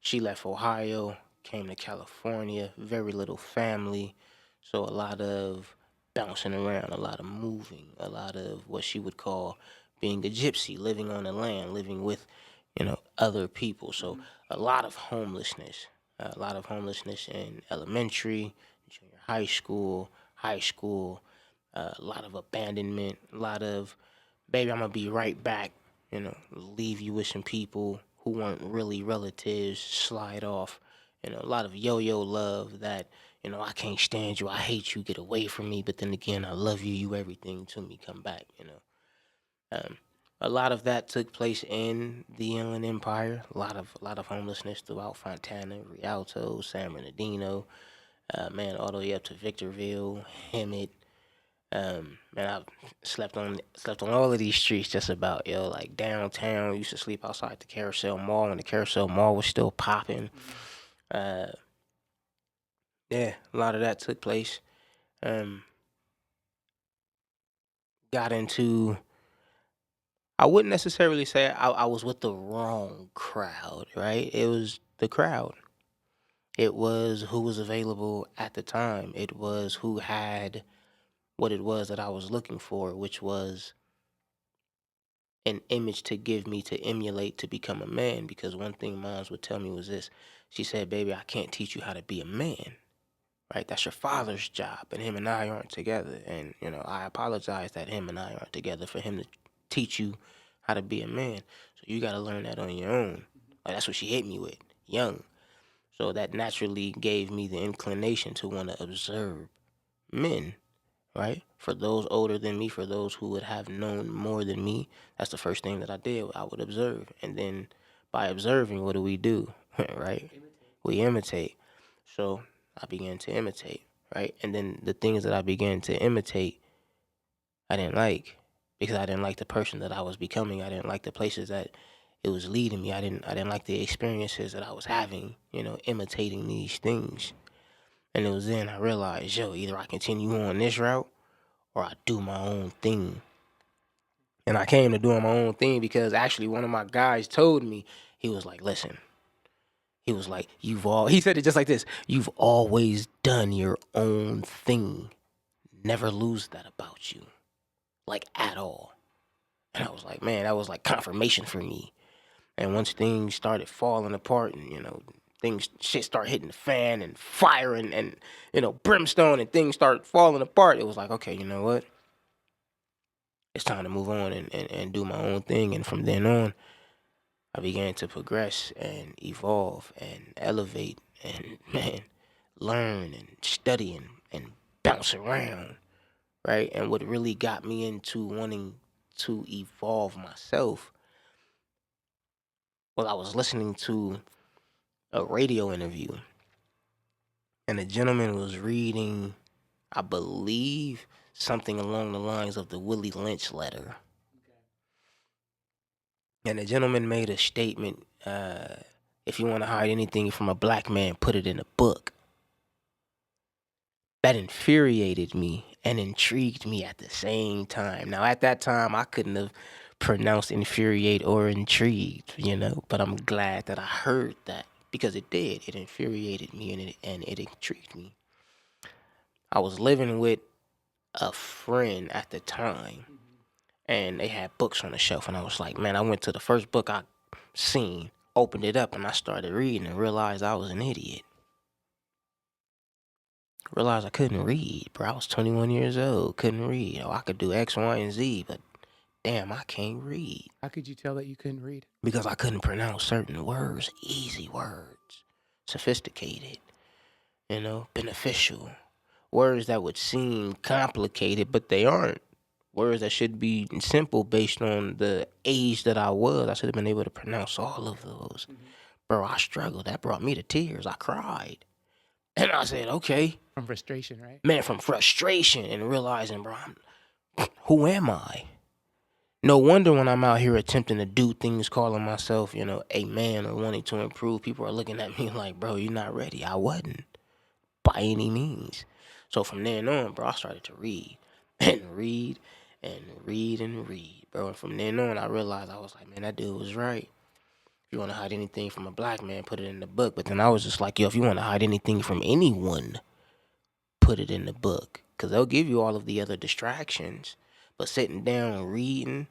She left Ohio, came to California, very little family. So a lot of bouncing around, a lot of moving, a lot of what she would call being a gypsy, living on the land, living with, other people. So a lot of homelessness, in elementary, junior high school, a lot of abandonment, a lot of, baby, I'm gonna be right back, leave you with some people who weren't really relatives, slide off, a lot of yo-yo love that, I can't stand you, I hate you, get away from me, but then again, I love you, you everything to me, come back. Um, a lot of that took place in the Inland Empire. A lot of homelessness throughout Fontana, Rialto, San Bernardino, man, all the way up to Victorville, Hemet. Man, I slept on all of these streets just about, like downtown. Used to sleep outside the Carousel Mall when the Carousel Mall was still popping. Uh, yeah, a lot of that took place. Um, got into. I wouldn't necessarily say I was with the wrong crowd, right? It was the crowd. It was who was available at the time. It was who had what it was that I was looking for, which was an image to give me to emulate to become a man. Because one thing moms would tell me was this: she said, "Baby, I can't teach you how to be a man, right? That's your father's job, and him and I aren't together. And I apologize that him and I aren't together for him to teach you how to be a man. So you got to learn that on your own." Like, that's what she hit me with, young. So that naturally gave me the inclination to want to observe men, right? For those older than me, for those who would have known more than me, that's the first thing that I did. I would observe. And then by observing, what do? Right? We imitate. So I began to imitate, right? And then the things that I began to imitate, I didn't like, because I didn't like the person that I was becoming. I didn't like the places that it was leading me. I didn't like the experiences that I was having, imitating these things. And it was then I realized, either I continue on this route or I do my own thing. And I came to doing my own thing because actually one of my guys told me, he was like, listen, he was like, he said it just like this: you've always done your own thing. Never lose that about you, like at all. And I was like, man, that was like confirmation for me. And once things started falling apart and, shit start hitting the fan and fire and brimstone and things start falling apart, it was like, okay, you know what? It's time to move on and do my own thing. And from then on, I began to progress and evolve and elevate and, man, learn and study and bounce around, right? And what really got me into wanting to evolve myself, well, I was listening to a radio interview, and the gentleman was reading, I believe, something along the lines of the Willie Lynch letter. And the gentleman made a statement, if you want to hide anything from a black man, put it in a book. That infuriated me and intrigued me at the same time. Now, at that time, I couldn't have pronounced infuriate or intrigued, but I'm glad that I heard that, because it did. It infuriated me and it intrigued me. I was living with a friend at the time, and they had books on the shelf, and I was like, man, I went to the first book I seen, opened it up, and I started reading and realized I was an idiot. Realized I couldn't read, bro. I was 21 years old, couldn't read. Oh, I could do X, Y, and Z, but damn, I can't read. How could you tell that you couldn't read? Because I couldn't pronounce certain words, easy words, sophisticated, beneficial. Words that would seem complicated, but they aren't. Words that should be simple based on the age that I was. I should have been able to pronounce all of those. Bro, I struggled. That brought me to tears. I cried. And I said, okay. From frustration, right? Man, from frustration and realizing, bro, who am I? No wonder when I'm out here attempting to do things, calling myself, a man or wanting to improve, people are looking at me like, bro, you're not ready. I wasn't, by any means. So from then on, bro, I started to read and read and read and read, bro. And from then on, I realized, I was like, man, that dude was right. If you want to hide anything from a black man, put it in the book. But then I was just like, yo, if you want to hide anything from anyone, put it in the book. Because they'll give you all of the other distractions. But sitting down, reading,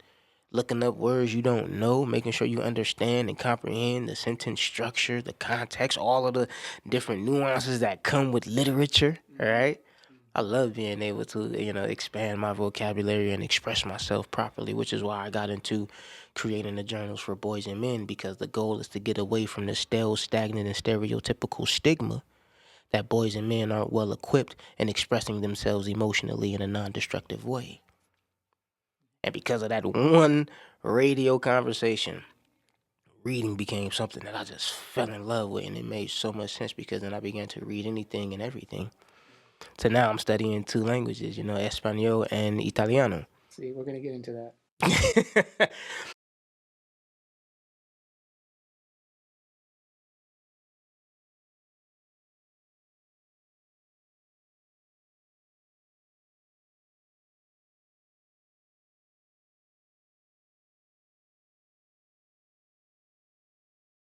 looking up words you don't know, making sure you understand and comprehend the sentence structure, the context, all of the different nuances that come with literature, all right? I love being able to, expand my vocabulary and express myself properly, which is why I got into creating the journals for boys and men, because the goal is to get away from the stale, stagnant, and stereotypical stigma that boys and men aren't well equipped in expressing themselves emotionally in a non-destructive way. And because of that one radio conversation, reading became something that I just fell in love with, and it made so much sense because then I began to read anything and everything. So now I'm studying 2 languages, Espanol and Italiano. See, we're gonna get into that.